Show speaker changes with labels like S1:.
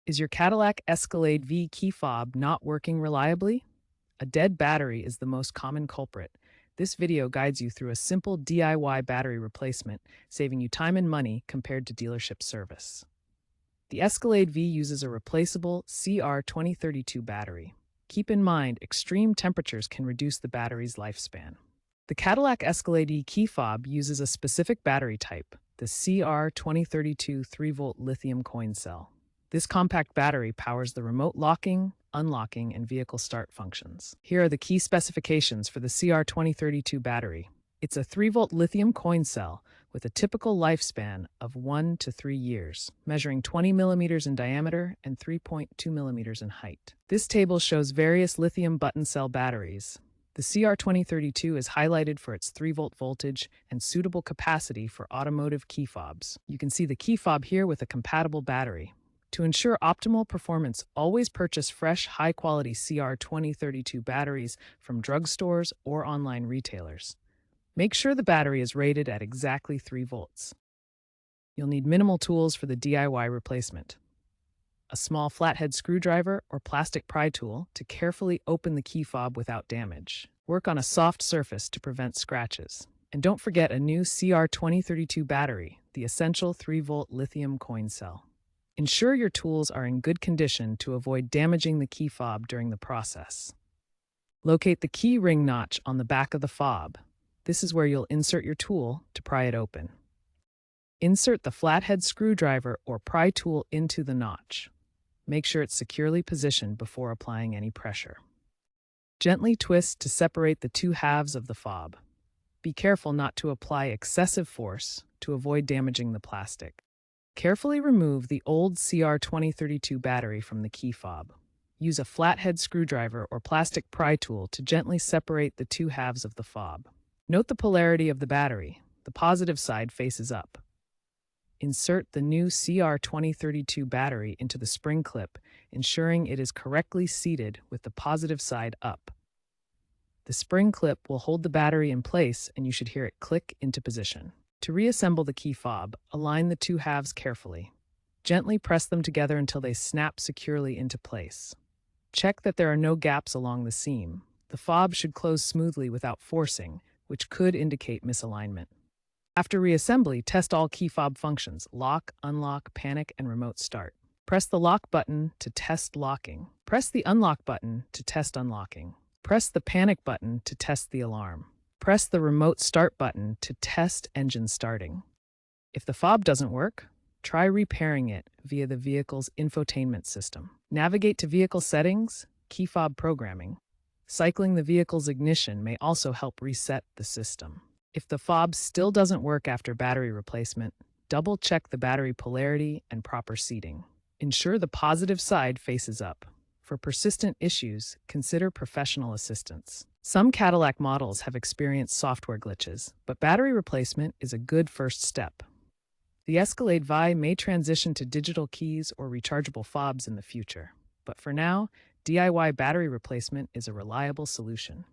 S1: Is your Cadillac Escalade-V key fob not working reliably? A dead battery is the most common culprit. This video guides you through a simple DIY battery replacement, saving you time and money compared to dealership service. The Escalade-V uses a replaceable CR2032 battery. Keep in mind, extreme temperatures can reduce the battery's lifespan. The Cadillac Escalade-E key fob uses a specific battery type, the CR2032 3-volt lithium coin cell. This compact battery powers the remote locking, unlocking, and vehicle start functions. Here are the key specifications for the CR2032 battery. It's a 3-volt lithium coin cell with a typical lifespan of 1 to 3 years, measuring 20 millimeters in diameter and 3.2 millimeters in height. This table shows various lithium button cell batteries. The CR2032 is highlighted for its 3-volt voltage and suitable capacity for automotive key fobs. You can see the key fob here with a compatible battery. To ensure optimal performance, always purchase fresh, high-quality CR2032 batteries from drugstores or online retailers. Make sure the battery is rated at exactly 3 volts. You'll need minimal tools for the DIY replacement: a small flathead screwdriver or plastic pry tool to carefully open the key fob without damage. Work on a soft surface to prevent scratches. And don't forget a new CR2032 battery, the essential 3-volt lithium coin cell. Ensure your tools are in good condition to avoid damaging the key fob during the process. Locate the key ring notch on the back of the fob. This is where you'll insert your tool to pry it open. Insert the flathead screwdriver or pry tool into the notch. Make sure it's securely positioned before applying any pressure. Gently twist to separate the two halves of the fob. Be careful not to apply excessive force to avoid damaging the plastic. Carefully remove the old CR2032 battery from the key fob. Use a flathead screwdriver or plastic pry tool to gently separate the two halves of the fob. Note the polarity of the battery. The positive side faces up. Insert the new CR2032 battery into the spring clip, ensuring it is correctly seated with the positive side up. The spring clip will hold the battery in place and you should hear it click into position. To reassemble the key fob, align the two halves carefully. Gently press them together until they snap securely into place. Check that there are no gaps along the seam. The fob should close smoothly without forcing, which could indicate misalignment. After reassembly, test all key fob functions: lock, unlock, panic, and remote start. Press the lock button to test locking. Press the unlock button to test unlocking. Press the panic button to test the alarm. Press the remote start button to test engine starting. If the fob doesn't work, try repairing it via the vehicle's infotainment system. Navigate to vehicle settings, key fob programming. Cycling the vehicle's ignition may also help reset the system. If the fob still doesn't work after battery replacement, double-check the battery polarity and proper seating. Ensure the positive side faces up. For persistent issues, consider professional assistance. Some Cadillac models have experienced software glitches, but battery replacement is a good first step. The Escalade-V may transition to digital keys or rechargeable fobs in the future, but for now, DIY battery replacement is a reliable solution.